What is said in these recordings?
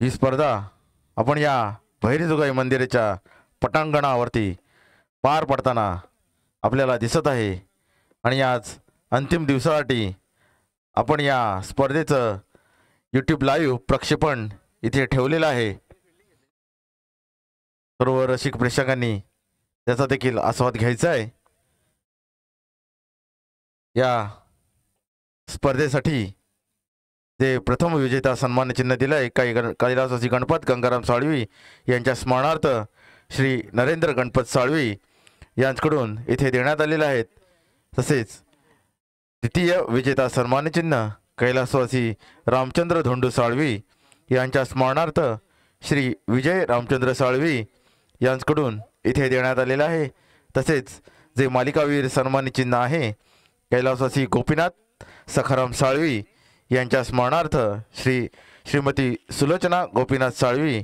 ही स्पर्धा आपण या भैरीजुगाई मंदिराच्या पटांगणावरती पार पडताना आपल्याला दिसत आहे आणि आज अंतिम दिवसासाठी आपण या स्पर्धेचं यूट्यूब लाईव्ह प्रक्षेपण इथे ठेवलेलं आहे। सर्व रसिक प्रेक्षकांनी त्याचा देखील आस्वाद घ्यायचा आहे। या स्पर्धेसाठी जे प्रथम विजेता सन्मान चिन्ह दिलं आहे कैलासवासी गणपत गंगाराम साळवी यांच्या स्मरणार्थ श्री नरेंद्र गणपत साळवी यांच्याकडून इथे देण्यात आलेले आहेत। तसेच द्वितीय विजेता सन्मान चिन्ह कैलासवासी रामचंद्र धोंडू साळवी यांच्या स्मरणार्थ श्री विजय रामचंद्र साळवी यांच्याकडून इथे देण्यात आलेलं आहे। तसेच जे मालिकावीर सन्मान चिन्ह आहे कैलासवासी गोपीनाथ सखाराम साळवी यांच्या स्मरणार्थ श्रीमती सुलोचना गोपीनाथ साळवी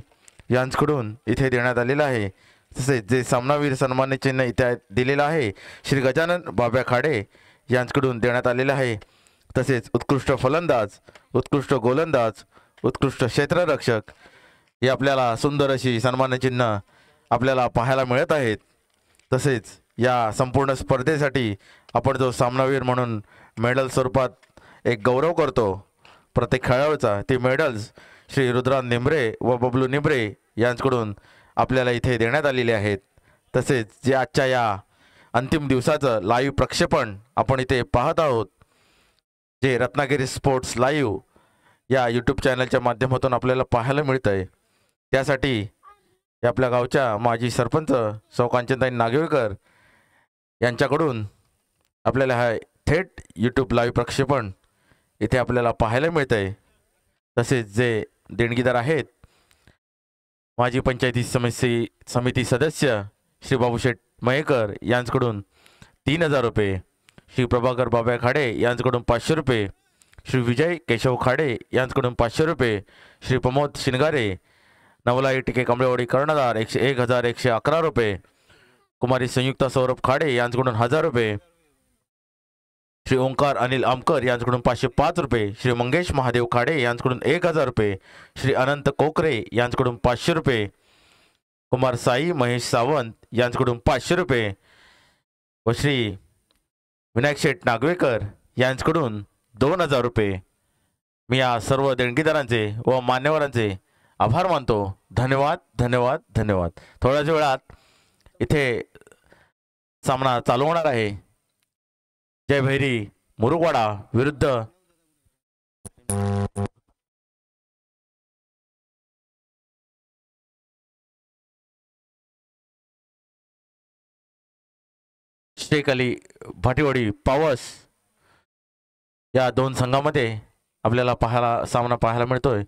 यांच्याकडून इथे देण्यात आलेलं आहे। तसेच जे सामनावीर सन्मान चिन्ह इथे दिलेलं आहे श्री गजानन बाब्या खाडे यांच्याकडून देण्यात आलेलं आहे। तसेच उत्कृष्ट फलंदाज, उत्कृष्ट गोलंदाज, उत्कृष्ट क्षेत्ररक्षक हे आपल्याला सुंदर अशी सन्मान चिन्ह आपल्याला पाहायला मिळत आहेत। तसेच या संपूर्ण स्पर्धेसाठी आपण जो सामनावीर म्हणून मेडल स्वरूपात एक गौरव करतो प्रत्येक खेळाडूचा, ते मेडल्स श्री रुद्रान निंबरे व बबलू निंबरे यांच्याकडून आपल्याला इथे देण्यात आलेले आहेत। तसेच जे आजच्या या अंतिम दिवसाचं लाईव्ह प्रक्षेपण आपण इथे पाहत आहोत, जे रत्नागिरी स्पोर्ट्स लाईव्ह या यूट्यूब चॅनलच्या माध्यमातून आपल्याला पाहायला मिळतं आहे, त्यासाठी आपल्या गावच्या माजी सरपंच सौ कांचनताई नागवेकर यांच्याकडून आपल्याला हा थेट यूट्यूब लाईव्ह प्रक्षेपण इथे आपल्याला पाहायला मिळतं आहे। तसेच जे देणगीदार आहेत माजी पंचायती समिती सदस्य श्री बाबूशेठ मयेकर यांच्याकडून 3000 रुपये, श्री प्रभाकर बाब्या खाडे यांच्याकडून 500 रुपये, श्री विजय केशव खाडे यांच्याकडून 500 रुपये, श्री प्रमोद शिनगारे नवलाई टिके कमळेवाडी कर्णधार 1111 रुपये, कुमारी संयुक्ता सौरभ खाडे यांच्याकडून 1000 रुपये, श्री ओंकार अनिल आमकर यांच्याकडून 505 रुपये, श्री मंगेश महादेव खाडे यांच्याकडून 1000 रुपये, श्री अनंत कोकरे यांच्याकडून 500 रुपये, कुमार साई महेश सावंत यांच्याकडून 500 रुपये व श्री विनायक शेठ नागवेकर यांच्याकडून 2000 रुपये। मी या सर्व देणगीदारांचे व मान्यवरांचे आभार मानतो। धन्यवाद धन्यवाद धन्यवाद। थोड्याच वेळात इथे सामना चालू होणार आहे। जय भैरी मुरुगवाडा विरुद्ध शेख अली भाटीवाडी पावस या दोन संघामध्ये आपल्याला सामना पाहायला मिळतोय।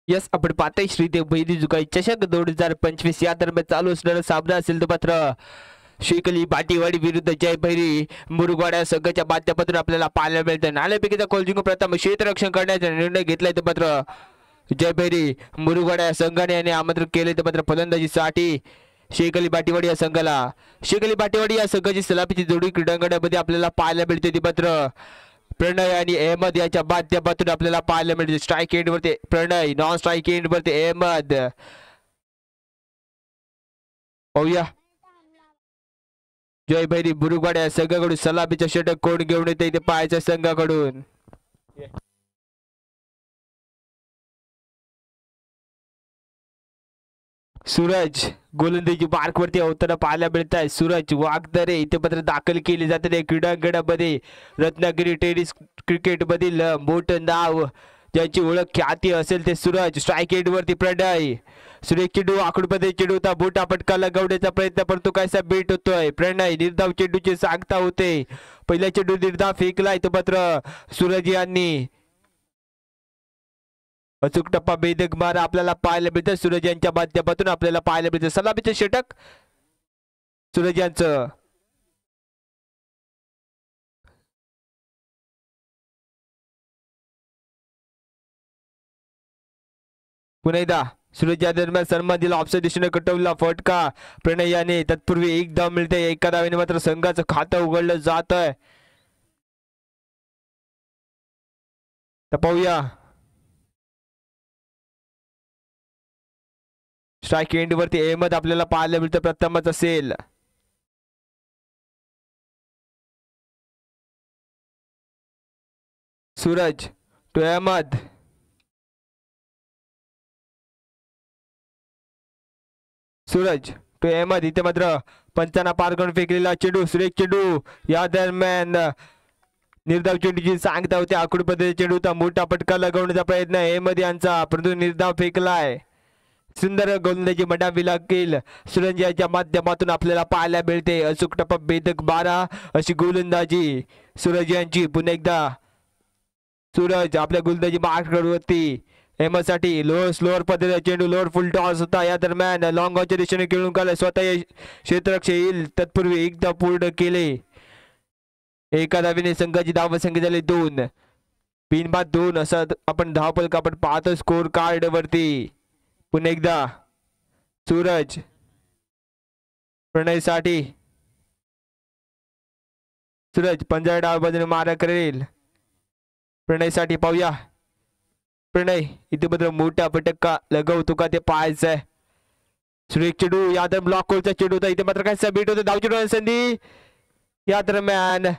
यस, आपण पाहताय श्रीदेव भैरीजुगाई चषक 2025 या दरम्यान चालू असणारा सामना असेल तो मात्र शेख अली भाटीवाडी विरुद्ध जय भैरी मुरुगवाडा संघाच्या माध्यमातून आपल्याला पाहायला मिळतं। नाणेफेकीचा कोलजिंग प्रथम क्षेत्ररक्षण करण्याचा निर्णय घेतलाय तो मात्र जय भैरी मुरुगवाडा संघाने यांनी आमंत्रित केले तर मात्र फलंदाजीसाठी शेख अली भाटीवाडी या संघाला शेख अली भाटीवाडी या संघाची सलामीची जोडी क्रीडांगणामध्ये आपल्याला पाहायला मिळते ती मात्र प्रणय आणि अहमद यांच्या माध्यमातून आपल्याला पाहायला मिळते। स्ट्राईक एंड वरती प्रणय, नॉन स्ट्राईक एंड वरती अहमद। पाहूया जय भैरी मुरुगवाडा या संघाकडून सलामीचा षटक कोण घेऊन येते ते पाहायचं संघाकडून। सूरज गोलंदाजी मार्क वरती होताना पाहायला मिळत आहे। सूरज वागदरे इथे पत्र दाखल केली जाते क्रीडांगणामध्ये। रत्नागिरी टेनिस क्रिकेट मधील मोठं नाव ज्यांची ओळख ख्याती असेल ते सूरज। स्ट्राईक एंड वरती प्रणय, सुरेख चेंडू आकडूमध्ये चेंडूचा बोटा पटका लगवण्याचा प्रयत्न परंतु कायसा बेट होतोय। प्रणय निर्धाव चेंडूची सांगता होते, पहिला चेंडू निर्धाव फेकलाय तो मात्र सूरज यांनी अचूक टप्पा बेदक मारा आपल्याला पाहायला मिळतं। सूरज यांच्या माध्यमातून आपल्याला पाहायला मिळतं सलामीचे षटक सूरज यांचं। पुन्हा एकदा सूरज या दरम्यान सन्मान दिला, ऑफसाईड दिशेने कटवला फटका प्रणय याने। तत्पूर्वी एक धाव मिळते, एका धावेने मात्र संघाचं खातं उघडलं जात आहे। तर पाहूया स्ट्राईक एंड वरती अहमद आपल्याला पाहायला मिळतं, प्रथमच असेल. सूरज टू अहमद. सूरज टू अहमद. इथे मात्र पंचांना पार करून फेकलेला चेंडू, सुरेख चेंडू. या दरम्यान निर्धाव चेंडूची सांगता होती, आखूड पद्धतीचा चेंडू होता. मोठा फटका लगवण्याचा प्रयत्न अहमद यांचा, परंतु निर्धाव फेकलाय. सुंदर गोलंदाजी म्हणावी लागेल सूरज याच्या माध्यमातून आपल्याला पाहायला मिळते. अचूक टप्पा, भेदक 12 अशी गोलंदाजी सूरज यांची. पुन्हा एकदा सूरज आपल्या गोलंदाजी मार्कवरती. अहमद साठी लोअर स्लोअर पद्धतीचा चेंडू, लोअर फुल टॉस होता. या दरम्यान लॉंग ऑनच्या दिशेने खेळून काढला, स्वतः क्षेत्ररक्षक येईल तत्पूर्वी एकदा पूर्ण केले. एका धावेने संघाची धाव संख्या झाली 2. बिनबाद 2 असं आपण धावफलक आपण पाहतो स्कोर कार्ड वरती. पुन्हा एकदा सूरज प्रणय साठी. सूरज पंजा डाव बाजूने मारा करेल प्रणय साठी. पाहूया प्रणय इथे मात्र मोठा फटका लगवतो का ते पाहायचंय. सुरेख चेंडू, या दरम्यान ब्लॉक कोलचा चेंडू होता. इथे मात्र काय सबमिट होतं, धाव चेंडू संधी. या दरम्यान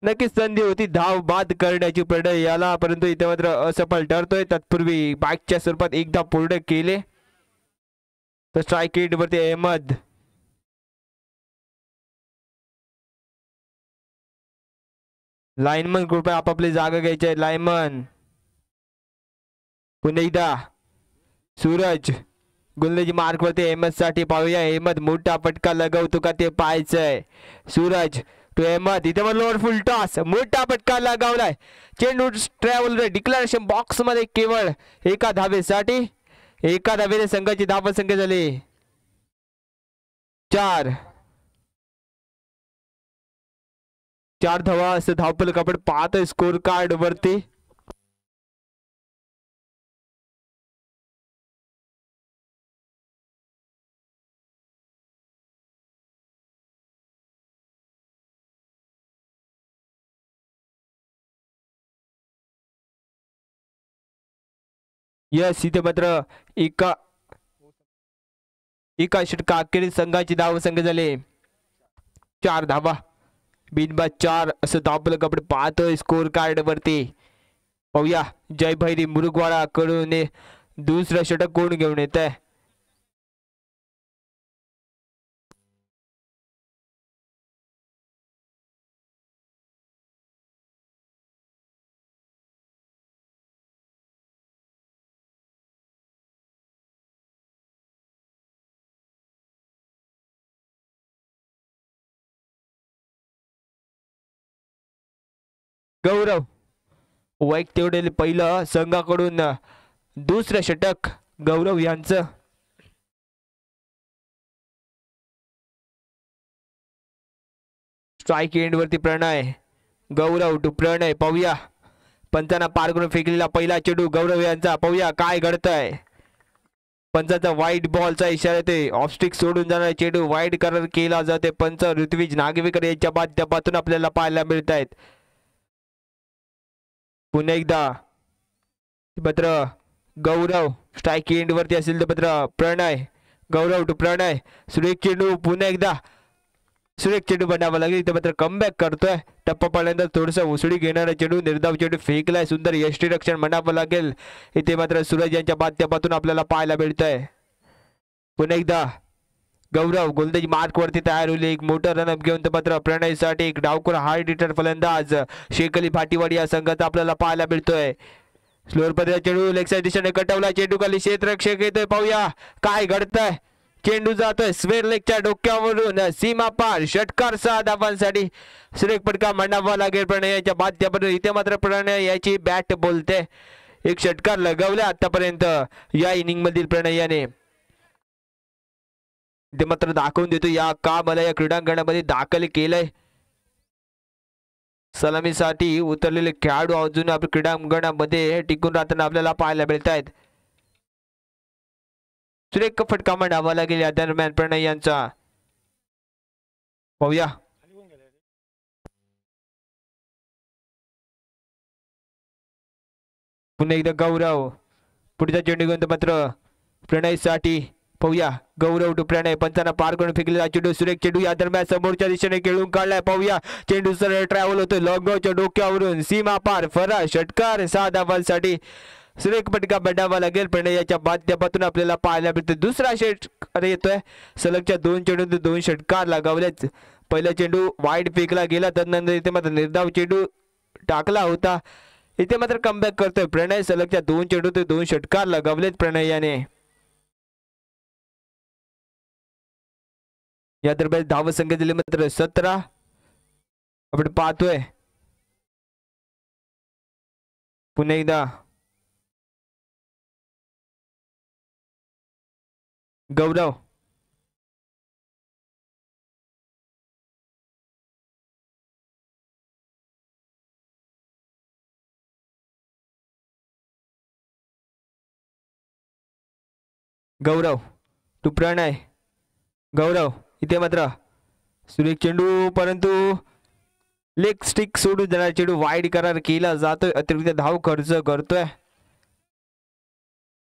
नक्कीच संधी होती धाव बाद करण्याची प्रणय याला, परंतु इथे मात्र असफल ठरतोय. तत्पूर्वी बाईकच्या स्वरूपात एकदा पूर्ण केले. तर स्ट्राईक एंड वरती अहमद. लाईनमन कृपया आपापली जागा घ्यायची आहे. लाईनमन. पुन्हा एकदा सूरज गोलंदाजी मार्क वरती अहमद साठी. पाहूया अहमद मोठा फटका लगवतो का ते पाहायचंय. सूरज टू अहमद. इथे मग लोअर फुल टॉस, मोठा फटका लगावलाय. चेंडू ट्रॅव्हल डिक्लेरेशन बॉक्स मध्ये केवळ एका धावेसाठी. एका धावेने संघाची धाव संख्या झाली 4. 4 धावा असं धावफलक आपण पाहतोय स्कोर कार्ड वरती. यस इथे मात्र एका षटका अखेरीस संघाची धाव संख्या झाली 4 धावा. बिनबाद 4 असं धावफलक आपण पाहतोय स्कोर कार्ड वरती. पाहूया जय भैरी मुरुगवाडा कडून दुसरं षटक कोण घेऊन येत आहे. गौरव वाईक तेवढे पहिलं संघाकडून दुसरं षटक गौरव यांचं. स्ट्राईक एंड वरती प्रणय. गौरव टू प्रणय. पाहूया पंचांना पार करून फेकलेला पहिला चेंडू गौरव यांचा. पाहूया काय घडतंय. पंचाचा वाईट बॉलचा इशारा येते. ऑफस्टिक सोडून जाणारा चेंडू वाईट करार केला जाते. पंच ऋत्विज नागवेकर यांच्या माध्यमातून आपल्याला पाहायला मिळत आहेत. पुन्हा एकदा पत्र गौरव स्ट्राईक एंड वरती असेल तर पत्र प्रणय. गौरव टू प्रणय. सुरेख चेंडू. पुन्हा एकदा सुरेख चेंडू बनावा लागेल. इथे मात्र कमबॅक करतोय. टप्पा पडल्यानंतर थोडस उसळी घेणारा चेंडू निर्धाव चेंडू फेकलाय. सुंदर यष्टीरक्षण म्हणावं लागेल. इथे मात्र सूरज यांच्या माध्यमातून आपल्याला पाहायला मिळतंय. पुन्हा एकदा गौरव गोलंदाजी मार्क वरती तयार होईल. एक मोठं रनअप घेऊन तर मात्र प्रणयसाठी एक डावखोर हार्ड हिटर फलंदाज शेख अली भाटीवाडी या संघाचा आपल्याला पाहायला मिळतोय. स्लोअर पद्धतीचा चेंडू लेग साइड दिशेने कटवला. चेंडू खाली क्षेत्ररक्षक येतोय. पाहूया काय घडतंय. चेंडू जातोय स्क्वेअर लेगच्या डोक्यावरून सीमा पार. षटकार 6 धावांसाठी सुरेख फटका म्हणावा लागेल प्रणयाच्या माध्यमातून. इथे मात्र प्रणय याची बॅट बोलते. एक षटकार लगवला आतापर्यंत या इनिंग मधील प्रणयाने. ते मात्र दाखवून देतो या का मला या क्रीडांगणामध्ये दाखल केलंय. सलामीसाठी उतरलेले खेळाडू अजून आपल्या क्रीडांगणामध्ये टिकून राहताना आपल्याला पाहायला मिळत आहेत. सुरेख फटका म्हणावा लागेल या दरम्यान प्रणय यांचा. पाहूया पुन्हा एकदा गौरव पुढचा चेंडू घेऊन मात्र प्रणयसाठी पाहूया गौरव टू प्रणय पंचांना पार करून फेकलेला चेंडू सुरेख चेंडू या दरम्यान समोरच्या दिशेने खेळून काढलाय पाहूया चेंडू सरळ ट्रॅव्हल होतोय लॉंगॉच्या डोक्यावरून सीमा पार फरा षटकार 6 धावांसाठी सुरेख फटका बंडावा लागेल प्रणयाच्या माध्यमातून आपल्याला पाहायला मिळते दुसरा षटकार येतोय सलगच्या 2 चेंडूंचे 2 षटकार लगावलेच पहिला चेंडू वाईड फेकला गेला त्यानंतर इथे मात्र निर्धाव चेंडू टाकला होता इथे मात्र कमबॅक करतोय प्रणय सलगच्या 2 चेंडूंचे 2 षटकार लगावलेत प्रणयाने या दरम्यान धाव संख्या दिली मात्र 17 आपण पाहतोय पुन्हा एकदा गौरव गौरव टू प्रणय गौरव इथे मात्र सुरेख चेंडू परंतु लेग स्टिक सोडून देणार चेंडू वाईड करार केला जातोय अतिरिक्त धाव खर्च करतोय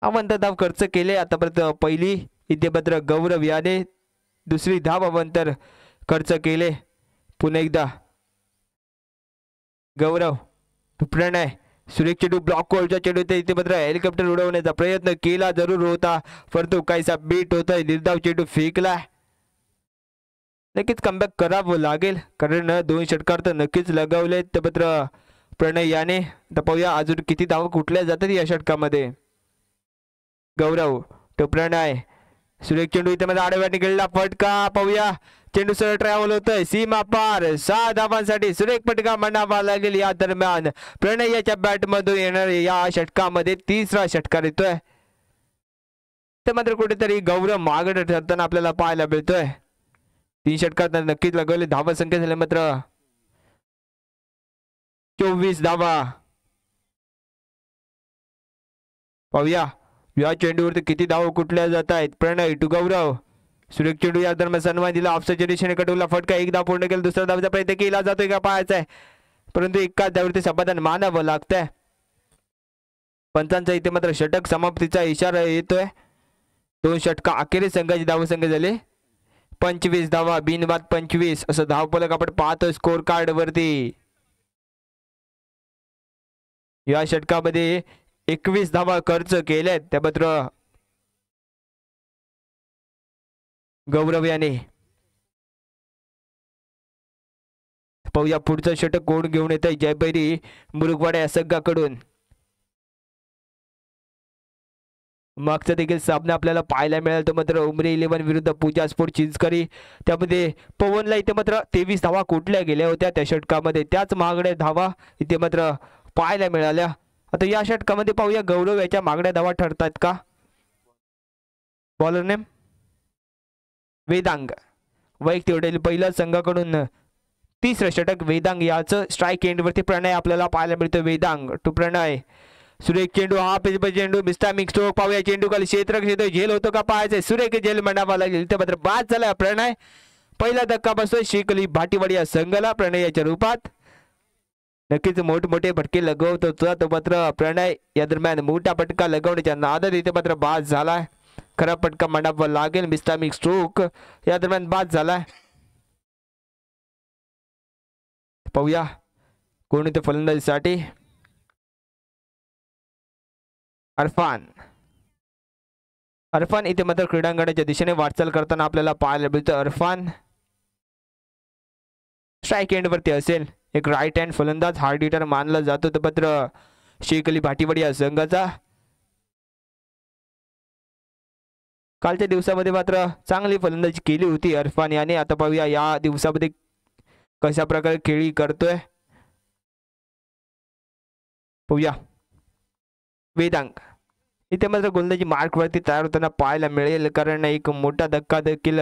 अवंत धाव खर्च केले आतापर्यंत पहिली इथे मात्र गौरव याने दुसरी धाव अवंतर खर्च केले पुन्हा एकदा गौरव प्रणय सुरेख चेंडू ब्लॉक कोलच्या चेंडू इथे मात्र हेलिकॉप्टर उडवण्याचा प्रयत्न केला जरूर होता परंतु काहीसा बीट होतोय निर्धाव चेंडू फेकलाय नक्कीच कमबॅक करावं लागेल कारण 2 षटकार तर नक्कीच लगावले तर मात्र प्रणय याने आता पाहूया अजून किती धावा कुठल्या जातात या षटकामध्ये गौरव तो प्रणय सुरेख चेंडू इथे मध्ये आडव्याने गेलेला फटका पाहूया चेंडू सरळ ट्रॅव्हल होतोय सीमा पार 6 धावांसाठी सुरेख फटका म्हणावा लागेल या दरम्यान प्रणय याच्या बॅट मधून येणार या षटकामध्ये तिसरा षटकार येतोय तर मात्र कुठेतरी गौरव मागे ठरताना आपल्याला पाहायला मिळतोय 3 षटकार नक्कीच लगवले धावा संख्या झाले मात्र 24 धावा पाहूया या चेंडूवरती किती धावा कुठल्या जात आहेत प्रणय टू गौरव सुरेख चेंडू या दरम्यान सन्मान दिला ऑफसाईडच्या दिशेने कटवला फटका एक धाव पूर्ण केला दुसरा धावचा प्रयत्न केला जातोय का पाहायचा आहे परंतु एकाच धाववरती समाधान मानावं लागतंय पंचांचा इथे मात्र षटक समाप्तीचा इशारा येतोय 2 षटका अखेरीस संघाची धावसंख्या झाली 25 धावा बिनबाद 25 असं धावफलक आपण पाहतोय स्कोर कार्ड वरती या षटकामध्ये 21 धावा खर्च केल्यात त्या मात्र गौरव याने पाहूया पुढचं षटक कोण घेऊन येत आहे जयभैरी मुरुगवाड्या संघाकडून मागचा देखील सामना आपल्याला पाहायला मिळाला तो मात्र उमरी 11 विरुद्ध पूजा स्पोर्ट चिंचकरी त्यामध्ये पवनला इथे मात्र 23 धावा कुठल्या गेल्या होत्या त्या षटकामध्ये त्याच महागड्या धावा इथे मात्र पाहायला मिळाल्या आता या षटकामध्ये पाहूया गौरव याच्या मागण्या धावा ठरतात का बॉलर नेम वेदांग वैयक्तिक पहिल्या संघाकडून तिसरं षटक वेदांग याचं स्ट्राईक एंड वरती प्रणय आपल्याला पाहायला मिळतो वेदांग टू प्रणय सुरेख चेंडू हा पेज चेंडू मिस्टर स्ट्रोक पाहूया चेंडू खाली क्षेत्र झेल होतो का पाहायचंय सुरेख झेल म्हणावा लागेल इथे मात्र बाद झाला प्रणय पहिला धक्का बसतोय शिकली भाटीवाडी या संघाला प्रणयाच्या रूपात नक्कीच मोठमोठे फटके लगवतो तो मात्र प्रणय या दरम्यान मोठा फटका लगवण्याच्या नादात इथे मात्र बाद झालाय खरा फटका म्हणावा लागेल मिस्टर स्ट्रोक या दरम्यान बाद झालाय पाहूया कोण इथे फलंदाजीसाठी अरफान इथे मात्र क्रीडांगणाच्या दिशेने वाटचाल करताना आपल्याला पाहायला मिळतं अरफान स्ट्राईक एंड वरती असेल एक राईट हँड फलंदाज हार्ड हिटर मानला जातो तर मात्र शेख अली भाटीवाडी या संघाचा कालच्या दिवसामध्ये मात्र चांगली फलंदाजी केली होती अरफान याने आता पाहूया या दिवसामध्ये कशा प्रकारे खेळी करतोय पाहूया वेदांग इथे मात्र गोलंदाजी मार्क वरती तयार होताना पाहायला मिळेल कारण एक मोठा धक्का देखील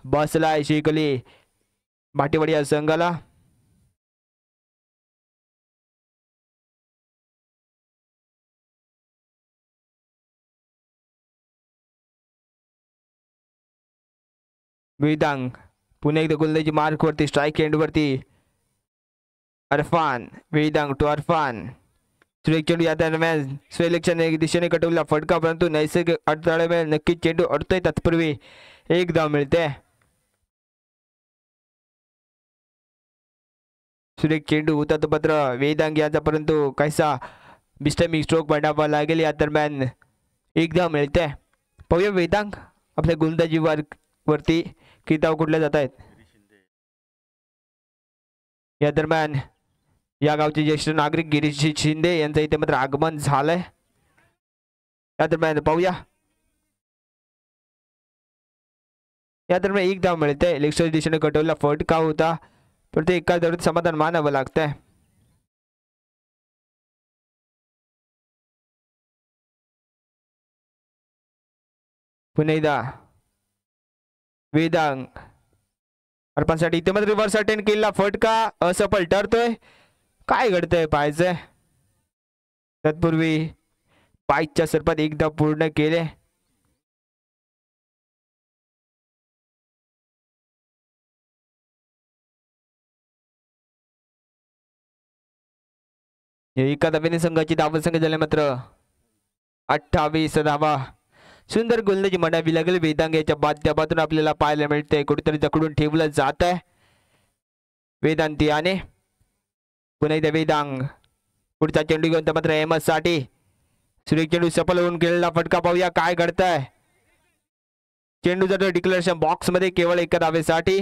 बसलाय शेख अली भाटीवाडी या संघाला वेदांग पुन्हा एकदा गोलंदाजी मार्क वरती स्ट्राईक एंड वरती अरफान वेदांग टू अरफान सुरेख चेंडू या दरम्यान स्वलक्षण एक दिशेने कटवला फटका, परंतु नैसर्गिक अडथळ्यामुळे नक्कीच चेंडू अडतोय. तत्पूर्वी एक धाव मिळते. सुरेख चेंडू होता तो पत्र वेदांग याचा, परंतु काहीसा बिस्टमिक स्ट्रोक बनावा लागेल. या दरम्यान एक धाव मिळते. पाहूया वेदांग आपल्या गोलंदाजी वरती किती धाव कुठल्या जात आहेत. या दरम्यान या गावचे ज्येष्ठ नागरिक गिरीश शिंदे यांचं इथे मात्र आगमन झालंय. या दरम्यान पाहूया, या दरम्यान एक धाव मिळते. लेक्सर दिशेने कटवला फटका होता, पण ते एका धावात समाधान मानावं लागतंय. पुन्हा एकदा वेदांग अर्पणसाठी इथे मात्र रिव्हर्स अटेंड केला फटका असफल ठरतोय. काय घडतंय पाहायचंय. तत्पूर्वी पायच्या सर्पात एक धाव पूर्ण केले. एका धावेने संघाची धावसंख्या झाली मात्र 28 धावा. सुंदर गोलंदाजी म्हणावी लागेल वेदांग याच्या माध्यमातून आपल्याला पाहायला मिळते. कुठेतरी जखडून ठेवलं जात आहे वेदांती याने. पुन्हा एकदा वेदांग पुढचा चेंडू घेऊन मात्र अहमद साठी सुरेख चेंडू सफल होऊन गेलेला फटका. पाहूया काय घडतंय. चेंडू जातो डिक्लेरेशन बॉक्स मध्ये केवळ एका धावेसाठी.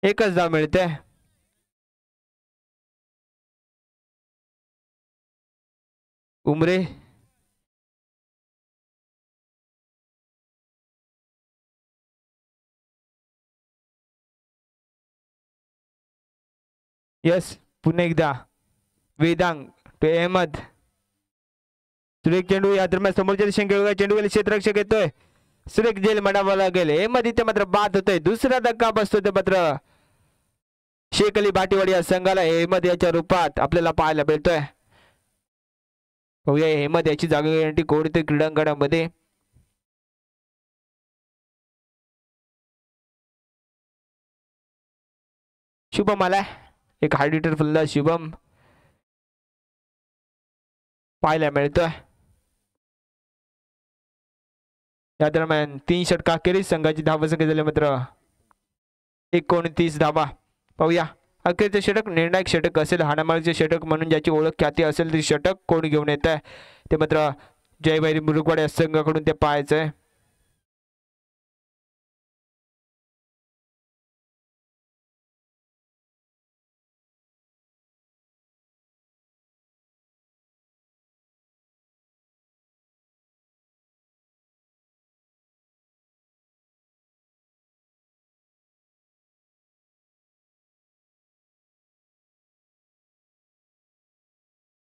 एकच धाव मिळते. उमरे यस. पुन्हा एकदा वेदांग टू अहमद. सुरेख चेंडू या दरम्यान समोरच्या दिशेने चेंडू गेले क्षेत्ररक्षक येतोय. सुरेख जेल म्हणावं लागेल. अहमद इथे मात्र बाद होतोय. दुसरा धक्का बसतोय ते मात्र शेख अली भाटीवाडी या संघाला अहमद याच्या रूपात आपल्याला पाहायला मिळतोय. बघूया अहमद याची जागा घेण्यासाठी कोणत्या क्रीडांगणामध्ये. शुभम आलाय. एक हार्ड हिटर फुलंदाज शुभम पाहायला मिळतोय. या दरम्यान 3 षटकाखेरीज संघाची धावसंख्या झाली मात्र 29 धावा. पाहूया अखेरचे षटक निर्णायक षटक असेल. हाणामारीचे षटक म्हणून ज्याची ओळख ख्याती असेल ते षटक कोण घेऊन येत आहे ते मात्र जयभैरी मुरुगवाडे या संघाकडून ते पाहायचंय.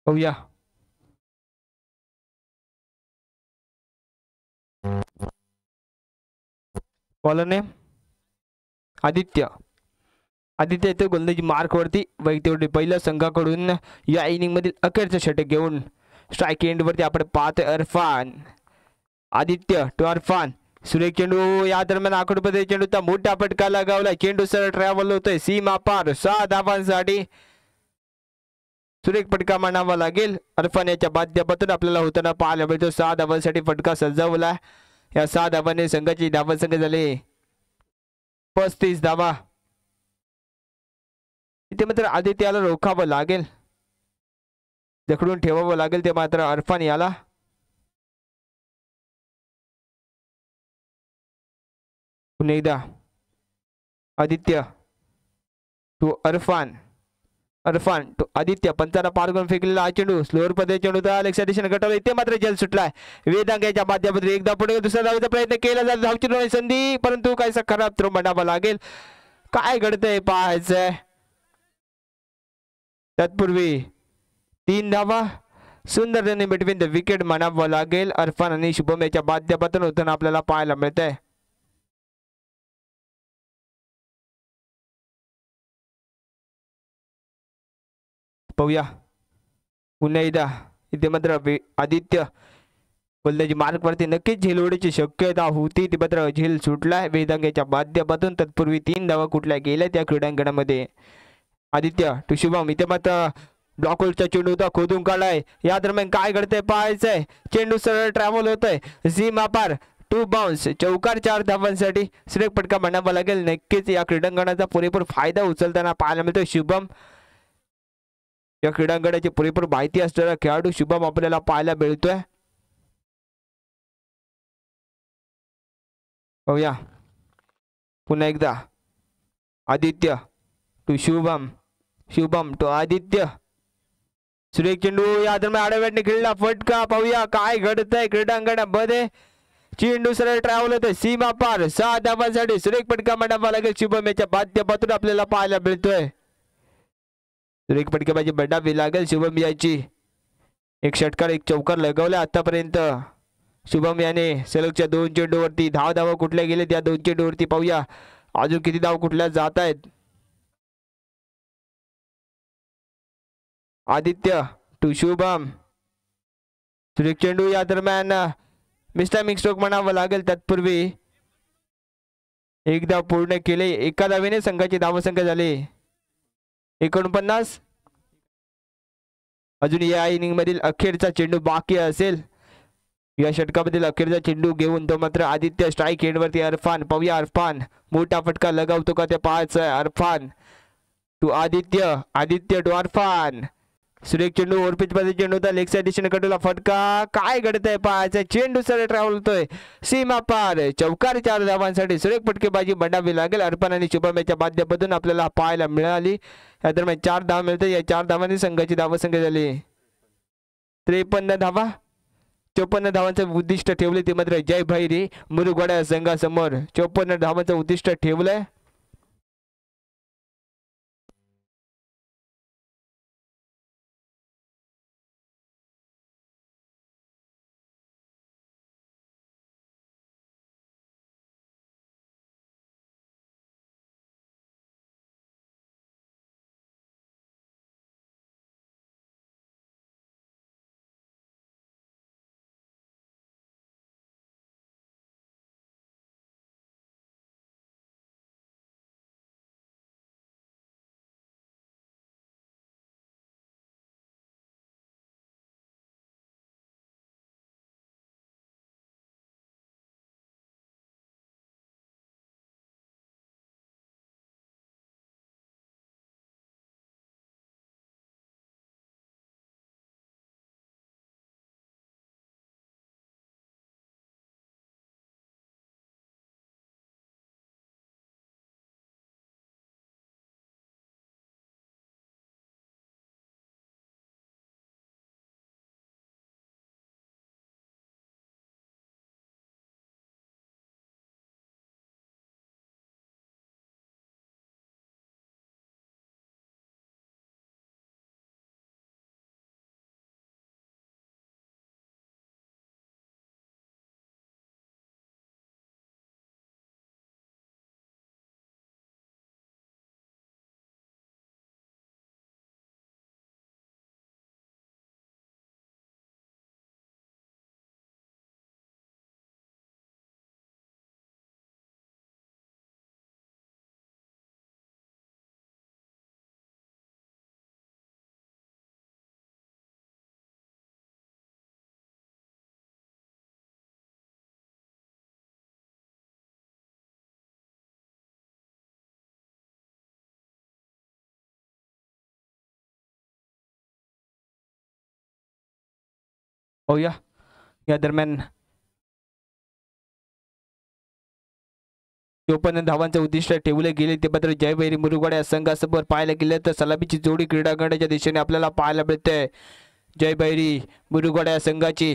पाहूया बॉलर नेम आदित्य. आदित्य येतो गोलंदाजी मार्क वरती. वैयक्तिक पहिल्या संघाकडून या इनिंग मधील अखेरचं षटक घेऊन स्ट्राईक एंड वरती आपण पाहतोय अरफान. आदित्य टू अरफान. सुरेख चेंडू या दरम्यान आकडूपदे चेंडूचा मोठा फटका लगावला. चेंडू सरळ ट्रॅव्हल होतोय सीमा पार 6 धावांसाठी. सुरेख फटका म्हणावा लागेल. अरफान याच्या माध्यमातून आपल्याला होताना पाहायला मिळतो. 6 धावांसाठी फटका सजवला. या 6 धावांनी संघाची धावसंख्या झाली 35 धावा. इथे मात्र आदित्याला रोखावं लागेल. जखडून ठेवावं लागेल ते मात्र अरफान याला. पुन्हा एकदा आदित्य टू अरफान. अरफान टू आदित्य. पंचांना पार करून फेकलेला हा चेंडू स्लोअर पद्धती चेंडू लेक्सा दिशेने गटवला. इथे मात्र जल सुटलाय. वेदांग याच्या माध्यमातून एकदा पुढे दुसऱ्या धावेचा प्रयत्न केला जातो. धावची संधी परंतु काहीसा खराब थ्रो म्हणावा लागेल. काय घडतंय पाहायचंय. तत्पूर्वी 3 धावा सुंदर रन बिटवीन द विकेट म्हणावं लागेल. अरफान आणि शुभम याच्या माध्यमातून होताना आपल्याला पाहायला मिळतंय. पाहूया पुन्हा एकदा इथे मात्र आदित्य गोलंदाजी मार्क वरती नक्कीच झेल होण्याची शक्यता होती. ती मात्र झेल सुटलाय वेदांग याच्या माध्यमातून. तत्पूर्वी 3 धावा कुठल्या गेल्या त्या क्रीडांगणामध्ये. आदित्य टू शुभम. इथे मात्र ब्लॉकवरचा चेंडू होता खोदून काढलाय. या दरम्यान काय घडतंय पाहायचंय. चेंडू सरळ ट्रॅव्हल होतोय सीमा पार. 2 बाउन्स चौकार 4 धावांसाठी श्रेक फटका म्हणावा लागेल. नक्कीच या क्रीडांगणाचा पुरेपूर फायदा उचलताना पाहायला मिळतोय शुभम. या क्रीडांगणाची पुरेपूर माहिती असणारा खेळाडू शुभम आपल्याला पाहायला मिळतोय. पाहूया पुन्हा एकदा. आदित्य टू शुभम. शुभम टू आदित्य. सुरेख चेंडू या दरम्यान आडव्याने खेळला फटका. पाहूया काय घडतंय क्रीडांगणामध्ये. चेंडू सरळ ट्रॅव्हल होतोय सीमा पार. 6 धावांसाठी सुरेख फटका म्हणावा लागेल शुभम याच्या माध्यमातून आपल्याला पाहायला मिळतोय. सुरेख फटकेबाजी बंडावी लागेल शुभम याची. एक षटकार एक चौकार लगवला आतापर्यंत शुभम याने. सलगच्या 2 चेंडूवरती धावा कुठल्या गेले त्या 2 चेंडूवरती. पाहूया अजून किती धाव कुठल्या जात आहेत. आदित्य टू शुभम. सुरेख चेंडू या दरम्यान मिस्टर मिक्स्ट्रोक म्हणावं लागेल. तत्पूर्वी एक धाव पूर्ण केले. एका धावेने संघाची धावसंख्या झाली 49. अजून या इनिंग मधील अखेरचा चेंडू बाकी असेल. या षटकामधील अखेरचा चेंडू घेऊन तो मात्र आदित्य स्ट्राईक एंडवरती. अरफान पाहूया अरफान मोठा फटका लगावतो का ते पाहायचंय. अरफान टू आदित्य. आदित्य टू अरफान. सुरेख चेंडू ओव्हरपिच मध्ये चेंडू होता. लेग साइड दिशेने कडूला फटका. काय घडतंय पाहायचंय. चेंडू सरळ ट्रॅव्हल होतोय सीमा पार. चौकार 4 धावांसाठी सुरेख फटकेबाजी बंडावी लागेल. अरफान आणि शुभम याच्या माध्यमातून आपल्याला पाहायला मिळाली. या दरम्यान 4 धावा मिळते. या 4 धावांनी संघाची धावसंख्या झाली 53 धावा. 54 धावांचं उद्दिष्ट ठेवले ते मात्र जय भैरी मुरुगवाडा संघासमोर. 54 धावांचं उद्दिष्ट ठेवलंय. पाहूया या दरम्यान 54 धावांचं उद्दिष्ट ठेवले गेले ते मात्र जयभैरी मुरुगवाडा संघासमोर पाहायला गेले तर सलामीची जोडी क्रीडांगणाच्या दिशेने आपल्याला पाहायला मिळते. जयभैरी मुरुगवाडा संघाची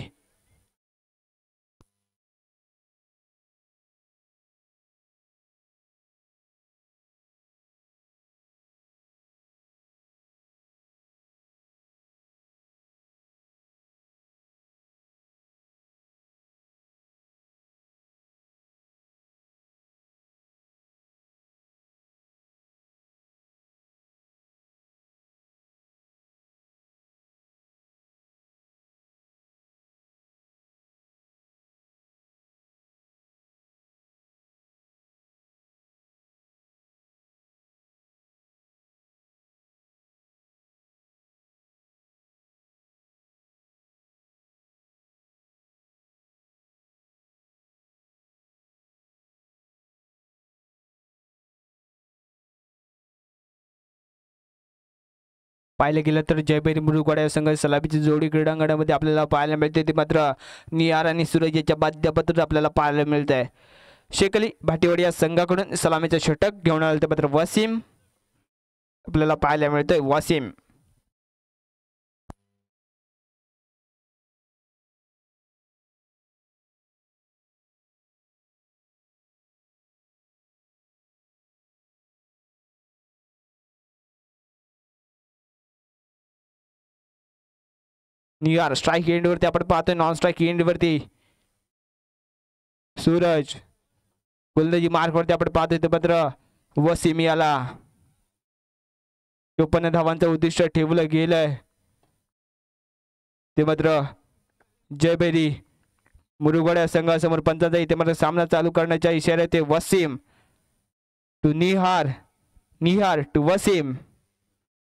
पाहायला गेलं तर जयभैरी मुरुगवाडा संघ सलामीची जोडी क्रीडांगणामध्ये आपल्याला पाहायला मिळते ते मात्र निहार आणि सूरज याच्या बाद्यापत्र आपल्याला पाहायला मिळत आहे. शेख अली भाटीवाडी या संघाकडून सलामीचं षटक घेऊन आलं ते मात्र वसीम आपल्याला पाहायला मिळतोय. वसीम निहार स्ट्राईक एंडवरती आपण पाहतोय. नॉन स्ट्राईक एंडवरती सूरज गोलंदाजी मार्कवरती आपण पाहतोय ते मात्र वसीम याला 54 धावांचं उद्दिष्ट ठेवलं गेलंय. ते मात्र जयभैरी मुरुगवाडा संघासमोर पंचांचा इथे मात्र सामना चालू करण्याच्या इशारा ते वसीम टू निहार, निहार टू वसीम.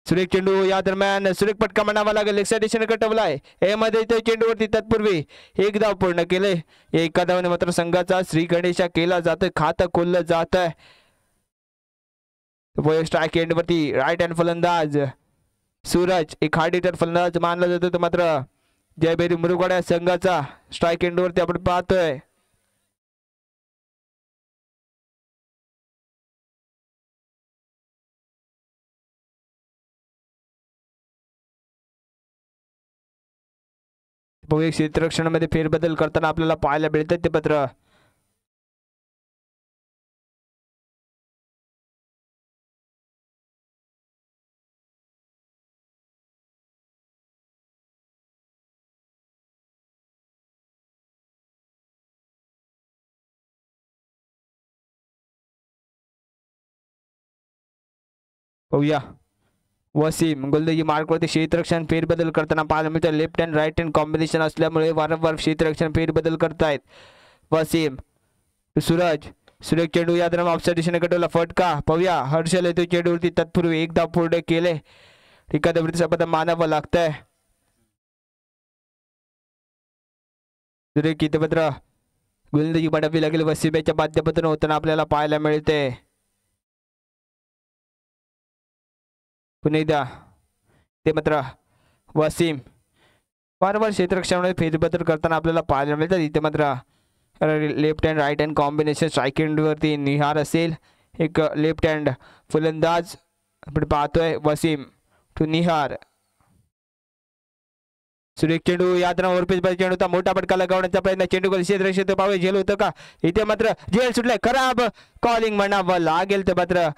सुरेख चेंडू या दरम्यान सुरेख फटका म्हणावा लागेल. एक्साइटेशन कटवलाय ए मध्ये ते चेंडूवरती तत्पूर्वी एक धाव पूर्ण केले. एका धावाने मात्र संघाचा श्री गणेशा केला जातोय, खातं खोललं जात आहे. स्ट्राईक एंडवरती राईट हँड फलंदाज सूरज एक हार्ड हिटर फलंदाज मानला जातो. तो मात्र जयभैरी मुरुगवाडा संघाचा स्ट्राईक एंडवरती आपण पाहतोय. क्षेत्ररक्षणामध्ये फेरबदल करताना आपल्याला पाहायला मिळतात ते पत्र. पाहूया वसीम गोलंदाजी मार्कवरती क्षेत्ररक्षण फेरबदल करताना पाहायला मिळतं. Left hand right hand combination असल्यामुळे वारंवार क्षेत्ररक्षण फेरबदल करतायत वसीम. सूरज सुरेख चेंडू या दरम्यान ऑफसाईड दिशेने कटवला फटका. पाहूया हर्षल येतो चेंडूवरती तत्पूर्वी एक धाव पूर्ण केले. एकादवरीचा पद मानावं लागतंय. सुरेख इथे पत्र गोलंदाजी बनवावी लागेल. वसीमेच्या बाध्यपतन होताना आपल्याला पाहायला मिळते. पुन्हा एकदा ते मात्र वसीम वारंवार क्षेत्ररक्षणामध्ये फेरबदल करताना आपल्याला पाहायला मिळतात. इथे मात्र left hand right hand combination strike एंडवरती निहार असेल. एक लेफ्ट हँड फलंदाज आपण पाहतोय वसीम टू निहार. सुरेख चेंडू या ओव्हरपेज चेंडू होता. मोठा फटका लगावण्याचा प्रयत्न चेंडू क्षेत्र पावे झेल होतं का. इथे मात्र झेल सुटलाय. खराब कॉलिंग म्हणावं लागेल. ते मात्र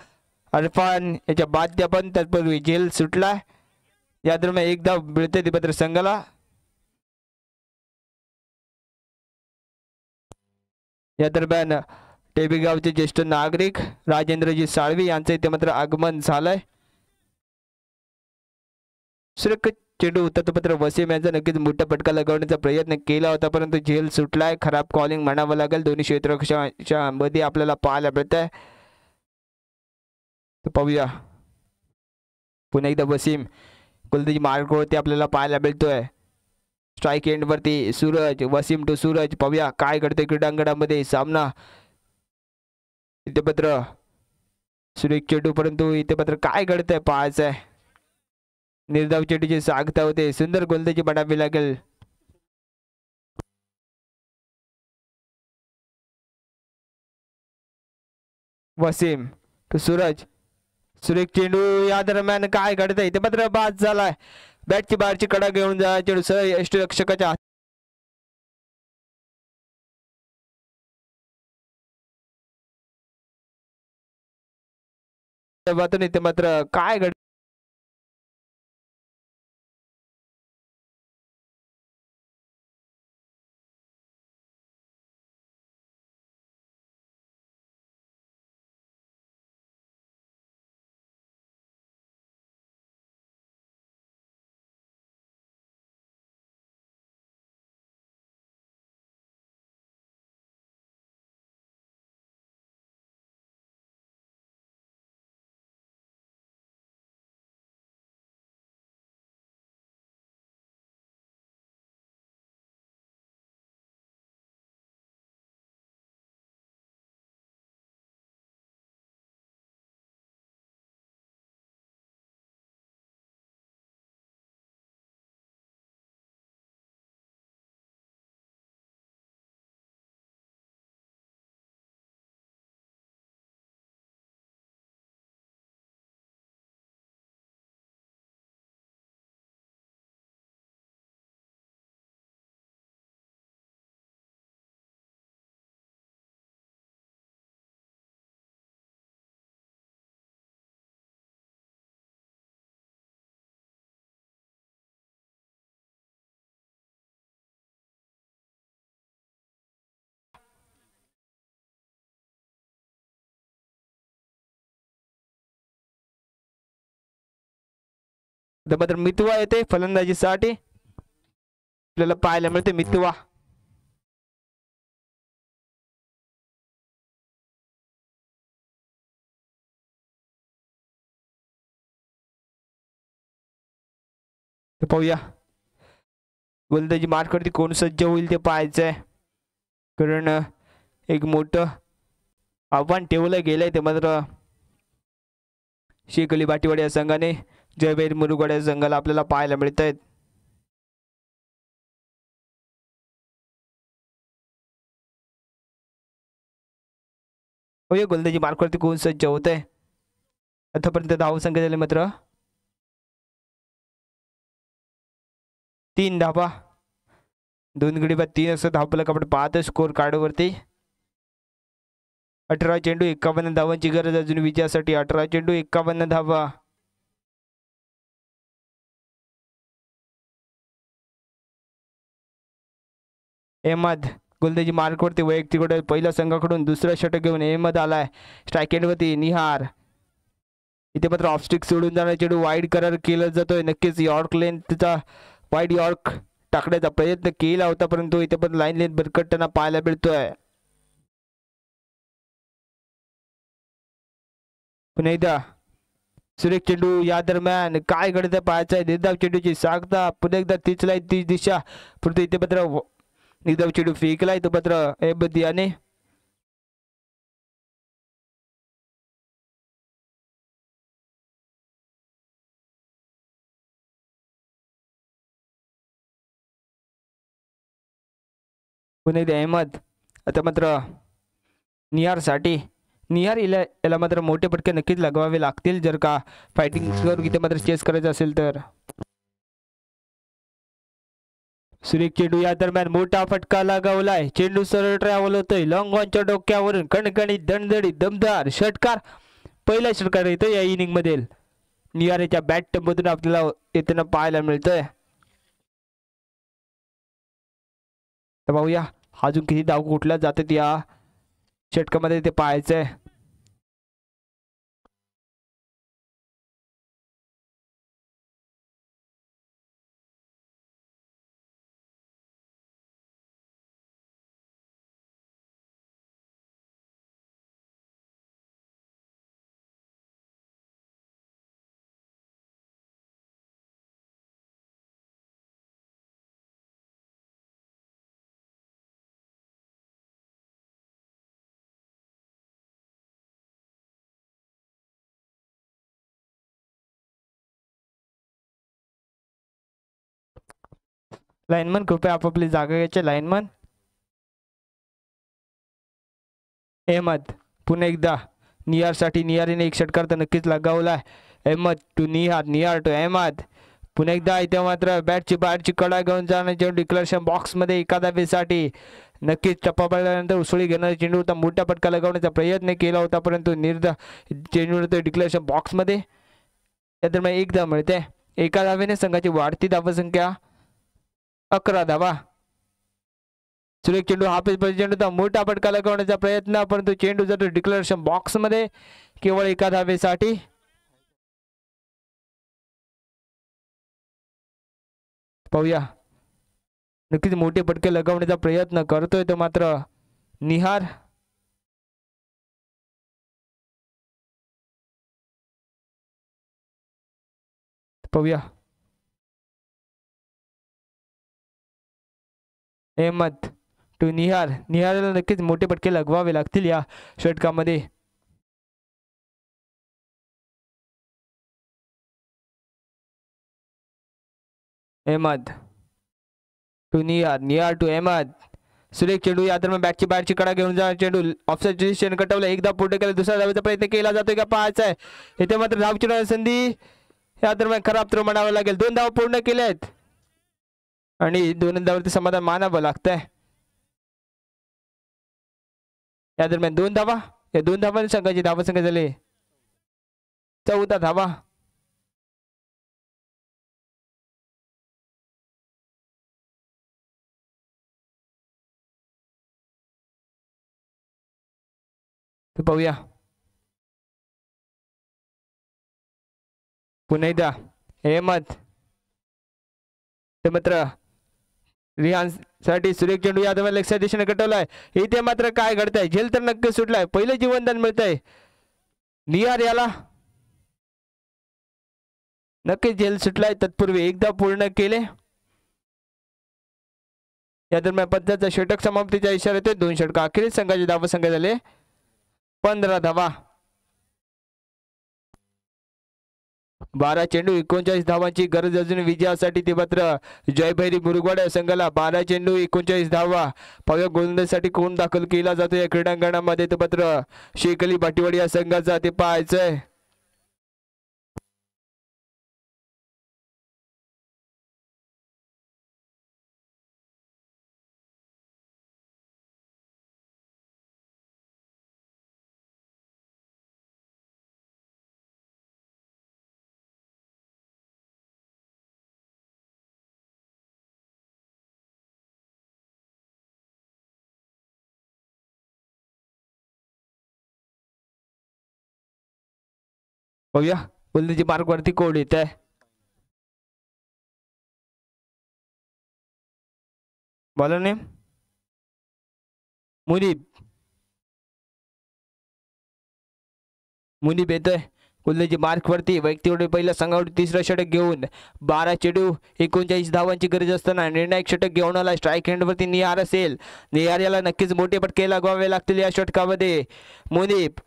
अरफान याच्या बाध्य पण तत्पूर्वी झेल सुटलाय. या दरम्यान एक धाव मिळते ते मात्र संघाला. या दरम्यान टेबेगावचे ज्येष्ठ नागरिक राजेंद्रजी साळवी यांचं इथे मात्र आगमन झालंय. सुरेख चेंडू होता तो मात्र वसीम यांचा नक्कीच मोठा फटका लगावण्याचा प्रयत्न केला होता, परंतु झेल सुटलाय. खराब कॉलिंग म्हणावं लागेल. दोन्ही क्षेत्ररक्षकांच्या मध्ये आपल्याला पाहायला मिळत आहे. पाहूया पुन्हा एकदा वसीम गोलंदाजी मार्कवरती आपल्याला पाहायला मिळतोय. स्ट्राईक एंड वरती सूरज, वसीम टू सूरज. पाहूया काय घडतंय क्रीडांगणामध्ये. सामना इथे पत्र सुरेख चेंडू, परंतु इथे पत्र काय घडतंय पाहायचंय. निर्धाव चेंडूची सांगता होते. सुंदर गोलंदाजी बनावी लागेल. वसीम टू सूरज. सुरेख चेंडू या दरम्यान काय घडतंय ते मात्र बाद झालाय. बॅटची बाहेरची कडा घेऊन जा चेंडू सरळ यष्टीरक्षकाच्या इथे मात्र काय घड तर मात्र मितवा येते फलंदाजीसाठी, आपल्याला पाहायला मिळते मितवा. तर पाहूया गोलंदाजी मार्कवरती कोण सज्ज होईल ते पाहायचंय, कारण एक मोठं आव्हान ठेवलं गेलंय. ते मात्र शेख अली बाटीवाडी या संघाने जयभैर मुरुगवाड या संघाला आपल्याला पाहायला मिळत आहेत. गोलंदाजी मार्कवरती कोण सज्ज होत आहे. आतापर्यंत धाव संख्या झाली मात्र 3 धावा, 2 गडी बाद 3 असं धावफलक आपण पाहतो स्कोर कार्ड वरती. 18 चेंडू 51 धावांची गरज अजून विजयासाठी. 18 चेंडू 51 धावा. अहमद गोलंदाजी मार्कवरती वैयक्तिक पहिल्या संघाकडून दुसरा षटक घेऊन अहमद आलाय. स्ट्राईक एंडवरती निहार. इथे मात्र ऑफस्टिक सोडून जाणार चेंडू वाईड करार केला जातोय. नक्कीच यॉर्क लेंथचा वाईड यॉर्क टाकण्याचा प्रयत्न केला होता, परंतु इथे पण लाईन लेंथ भरकटताना पाहायला मिळतोय. पुन्हा एकदा सुरेख चेंडू या दरम्यान काय घडतं पाहायचं आहे. निर्धाव चेंडूची सागता पुन्हा एकदा तीच लाईन तीच दिशा, परंतु इथे मात्र निर्धाव चेंडू फेकलाय तो मात्र अहमद याने. पुन्हा एकदा अहमद. आता मात्र निहारसाठी निहार याला मात्र मोठे फटके नक्कीच लगवावे लागतील जर का फायटिंग स्कोर इथे मात्र चेस करायचं असेल तर. सुरेख चेंडू या दरम्यान मोठा फटका लगावलाय. चेंडू सरळ ट्रॅव्हल होतोय लॉंग ऑनच्या डोक्यावरून. कणकणी दणदडी दमदार षटकार, पहिला षटकार येतो या इनिंग मधील. निहारेच्या बॅट मधून आपल्याला येताना पाहायला मिळतोय. तर पाहूया अजून किती धाव कुठल्या जातात या षटकामध्ये ते पाहायचंय. लाईनमन कृपया आपापली जागा घ्यायचे. लाईनमन. अहमद पुन्हा एकदा निहारसाठी. निहारीने एक षटकार तर नक्कीच लगावलाय. Ahmed to Nihar, Nihar to Ahmed. पुन्हा एकदा इथे मात्र बॅटची बाहेरची कडा घेऊन जाणार चेंडू डिक्लेरेशन बॉक्स मध्ये एका धावेसाठी. नक्कीच टप्पा पडल्यानंतर उसळी घेणारा चेंडू होता. मोठा फटका लगावण्याचा प्रयत्न केला होता, परंतु चेंडू डिक्लेरेशन बॉक्स मध्ये. या दरम्यान एक धाव मिळते. एका धावेने संघाची वाढती धावसंख्या 11 धावा. सुरेख चेंडू हाफेज चेंडूचा मोठा फटका लगावण्याचा प्रयत्न, परंतु चेंडू जातो डिक्लेरेशन बॉक्स मध्ये केवळ एका धावेसाठी. पाहूया नक्कीच मोठे फटके लगावण्याचा प्रयत्न करतोय तो मात्र निहार. पाहूया अहमद टू निहार. निहारला नक्कीच मोठे फटके लगवावे लागतील या षटकामध्ये. Ahmed to Nihar, Nihar to Ahmed. सुरेख चेंडू या दरम्यान बॅटची बाहेरची कडा घेऊन जा चेंडू ऑफसाईड पोझिशन कटवलं. एकदा पुढे केलं, दुसऱ्या धावेचा प्रयत्न केला जातोय का पाहायचा आहे. इथे मात्र धावची संधी या दरम्यान खराब तर म्हणावं लागेल. 2 धावा पूर्ण केल्यात आणि 2 धावावरती समाधान मानावं लागतंय. या दरम्यान 2 धावा. या 2 धावांनी संघाची धावसंख्या झाली 14 धावा. पाहूया पुन्हा एकदा हेमंत ते मात्र रिहानसाठी सुरेख चेंडू यादव लेगच्या दिशेने कटवलाय. इथे मात्र काय घडतंय, झेल तर नक्की सुटलाय, पहिलं जीवनदान मिळतंय निहार याला. नक्की झेल सुटलाय, तत्पूर्वी एकदा पूर्ण केले. या दरम्यान पंचाचा षटक समाप्तीच्या इशारा येते. 2 षटक अखेरीस संघाचे धावा संख्या झाले 15 धावा. 12 चेंडू 39 धावांची गरज अजून विजयासाठी. ते मात्र जयभैरी मुरगवाडा संघाला 12 चेंडू 39 धावा. पाहूया गोलंदाजीसाठी कोण दाखल केला जातो या क्रीडांगणामध्ये. ते मात्र शेकली भाटीवाडी या संघाचा ते पाहायचंय. बघूया गोलंदाजी मार्ग वरती कोण येत आहे. बॉलर नेम मुनीब येतोय गोलंदाजी मार्क वरती. व्यक्तीवर पहिल्या संघावर तिसरं षटक घेऊन 12 चेंडू 39 धावांची गरज असताना निर्णायक षटक घेऊन आला. स्ट्राईक हँड वरती निहार असेल. निहार याला नक्कीच मोठे फटके लागवावे लागतील या षटकामध्ये. मुनीब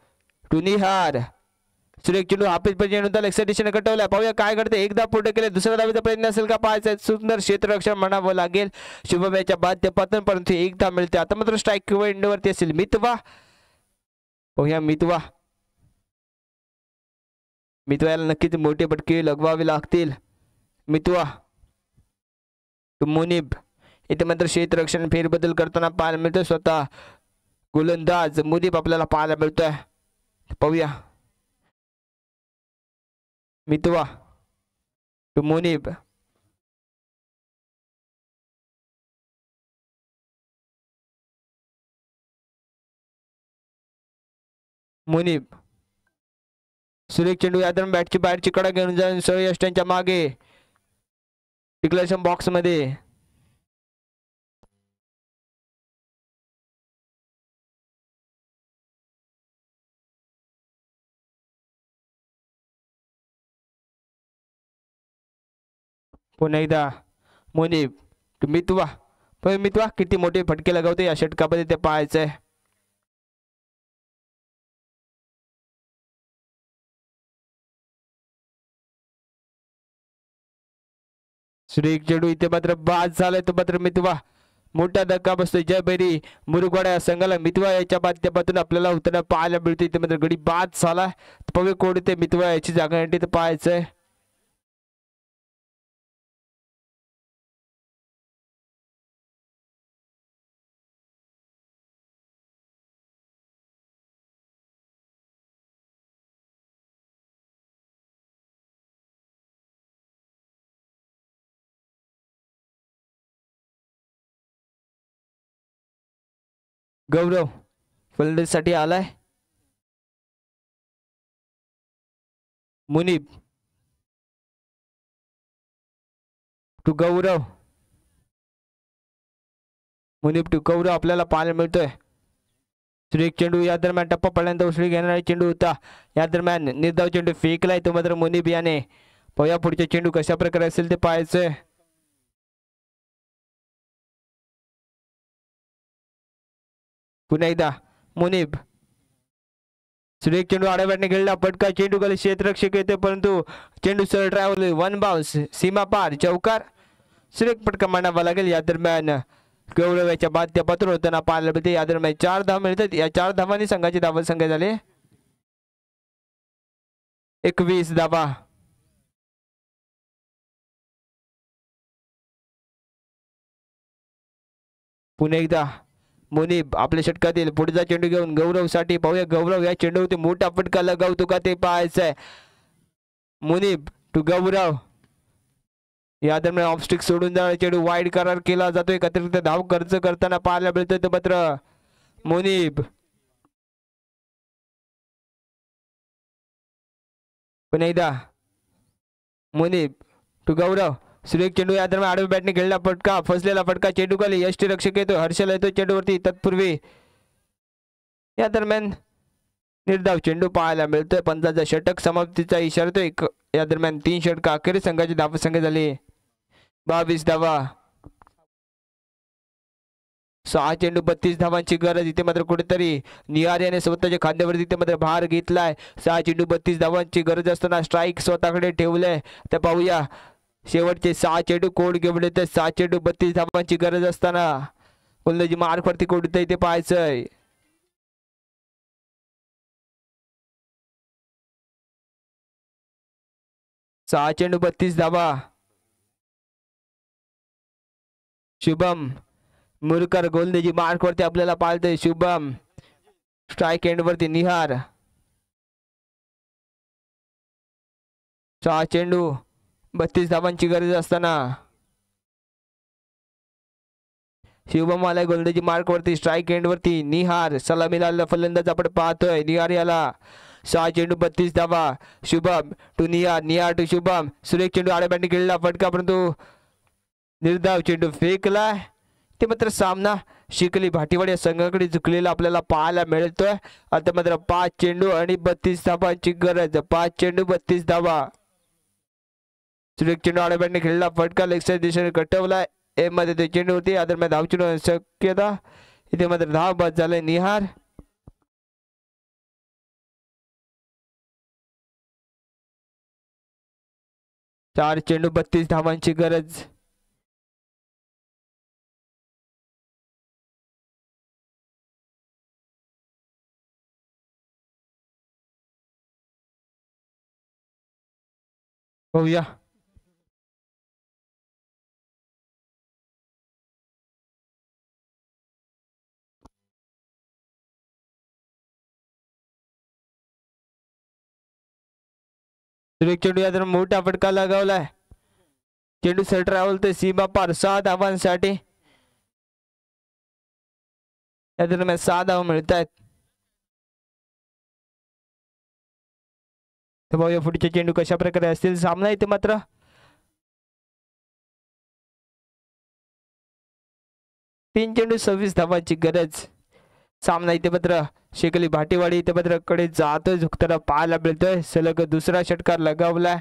टू निहार. सुरेख चेंडू हाफिज चेंडू लेगच्या दिशेने कटवलाय. पाहूया काय घडते. एकदा पूर्ण केले, दुसऱ्या धावेचा प्रयत्न असेल का पाहायचा. सुंदर क्षेत्ररक्षण म्हणावं लागेल शुभम याच्या बाध्यपातून, परंतु एकदा मिळते. आता मात्र स्ट्राईक वरती असेल मितवा. पाहूया मितवा याला नक्कीच मोठे फटके लगवावे लागतील. मितवा टू मुनीब. इथे मात्र क्षेत्ररक्षण फेरबदल करताना पाहायला मिळतोय स्वतः गोलंदाज मुनीब आपल्याला पाहायला मिळतोय. पाहूया मितवा टू मुनीब. मुनीब सुरेख चेंडू या दरम्यान बॅटची बाहेरची कडा घेऊन जाऊन यष्टांच्या मागे डिक्लेरेशन बॉक्स मध्ये. पुन्हा एकदा मुनीब टू मितवा. मितवा किती मोठे फटके लगावते या षटकामध्ये ते पाहायचंय. सुरेख चेंडू इथे मात्र बाद झालाय. तो मात्र मितवा मोठा धक्का बसतोय जयभैरी मुरगवाडा या संघाला. मितवा याच्या माध्यमातून आपल्याला उत्तर पाहायला मिळते. इथे मात्र गडी बाद झाला. पवे कोण ते मितवा याची जागा ते पाहायचंय. गौरव फलंदाजीसाठी आलाय. मुनीब टू गौरव. मुनीब टू गौरव आपल्याला पाहायला मिळतोय. सुरेख चेंडू या दरम्यान टप्पा पडल्यानंतर उसळी घेणारा चेंडू होता. या दरम्यान निर्धाव चेंडू फेकलाय तो मात्र मुनीब याने. पाहूया पुढचे चेंडू कशा प्रकारे असेल ते पाहायचंय. पुन्हा एकदा मुनीब. सुरेख चेंडू आड्या बॅटने खेळला. पटका चेंडू खाली क्षेत्ररक्षक येते, परंतु चेंडू सरळ ट्रॅव्हल 1 बाउन्स सीमा पार चौकार. सुरेख पटका मांडावा लागेल. या दरम्यान गौरव याच्या बाध्यपातून होताना पाहायला मिळते. या दरम्यान 4 धावा मिळतात. या 4 धावांनी संघाची धावा संख्या झाली 21 धावा. पुन्हा एकदा मुनीब आपल्या षटकातील पुढचा चेंडू घेऊन गौरवसाठी. पाहूया गौरव या चेंडूवरती मोठा फटका लगावतो का ते पाहायचंय. मुनीब टू गौरव. या दरम्यान ऑफस्टिक सोडून जाणारा चेंडू वाईड करार केला जातोय. अतिरिक्त धाव खर्च करताना पाहायला मिळतोय ते मात्र मुनीब. पुन्हा एकदा मुनीब टू गौरव. सुरेख चेंडू या दरम्यान आडव्या बॅटने खेळला फटका, फसलेला फटका चेंडू खाली. यष्टी रक्षक येतो, हर्षल येतो चेंडूवरती. तत्पूर्वी या दरम्यान निर्धाव चेंडू पाहायला मिळतोय. पंचाचा षटक समाप्तीचा इशारा येतो. या दरम्यान 3 षटक अखेर संघाची धावसंख्या झाली 22 धावा. 6 चेंडू 32 धावांची गरज. इथे मात्र कुठेतरी निहार याने स्वतःच्या खांद्यावरती इथे मात्र भार घेतलाय. 6 चेंडू 32 धावांची गरज असताना स्ट्राईक स्वतःकडे ठेवलंय. तर पाहूया शेवटचे 6 चेंडू कोण घेऊन येते. 6 चेंडू 32 धावांची गरज असताना गोलंदाजी मार्कवरती कोणतं इथे पाहायचंय. सहा चेंडू 32 धावा. शुभम मुरकर गोलंदाजी मार्कवरती आपल्याला पाळतोय. शुभम स्ट्राईक एंड वरती निहार. 6 चेंडू 32 धावांची गरज असताना शुभम आलाय गोलंदाजी मार्कवरती. स्ट्राईक एंड वरती निहार. सलामीला फलंदाज आपण पाहतोय निहार याला. 6 चेंडू 32 धावा. Shubham to Nihar, Nihar to Shubham. सुरेख चेंडू आड्या बॅटने खेळला फटका, परंतु निर्धाव चेंडू फेकला. ते मात्र सामना शिकली भाटीवाडी या संघाकडे झुकलेला आपल्याला पाहायला मिळतोय. आता मात्र 5 चेंडू आणि 32 धावांची गरज. 5 चेंडू 32 धावा. सुरेख चेंडू आड्या बॅटने खेळला फटका, लेगच्या दिशेने कटवलाय. एम मध्ये ते चेंडू होती. या दरम्यान धाव चेंडू शक्यता. इथे मात्र धाव बाद झालाय निहार. चार चेंडू 32 धावांची गरज. पाहूया सुरेख चेंडू या दरम्यान मोठा फटका लगावलाय. चेंडू सेट रावलतोय सीमा पार 6 धावांसाठी. या दरम्यान 6 धावा मिळत आहेत. तर पाहूया पुढचे चेंडू कशा प्रकारे असतील. सामना इथे मात्र 3 चेंडू 26 धावांची गरज. सामना इथे मात्र शेकली भाटीवाडी इथे मात्र कडे जातोय, झुकताना पाहायला मिळतोय. सलग दुसरा षटकार लगावलाय.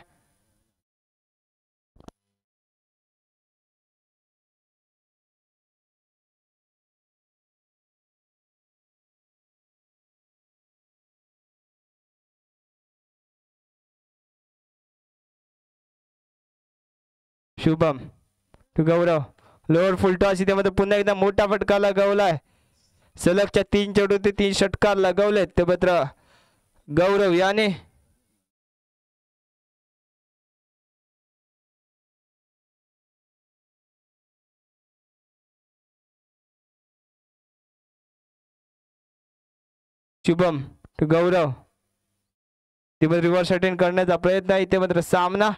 Shubham to Gaurav. Lower full toss इथे मध्ये पुन्हा एकदा मोठा फटका लगावलाय. सलगच्या 3 चेंडू ते 3 षटकार लगावलेत. ते मात्र गौरव याने शुभम टू गौरव. ते मात्र रिव्हर्स अटेंड करण्याचा प्रयत्न आहे. ते मात्र सामना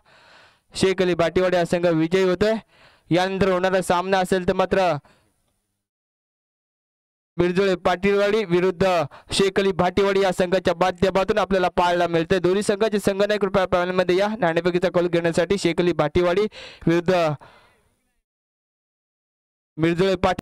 शेकली भाटीवाडी हा संघ विजयी होतोय. यानंतर होणारा सामना असेल तर मात्र बिरजुळे पाटीलवाडी विरुद्ध शेकली भाटीवाडी या संघाच्या माध्यमातून आपल्याला पाहायला मिळते. दोन्ही संघाचे संघनायक कृपया पॅनलमध्ये या. नाणेफेकीचा कॉल घेण्यासाठी शेकली भाटीवाडी विरुद्ध बिरजुळे पाटील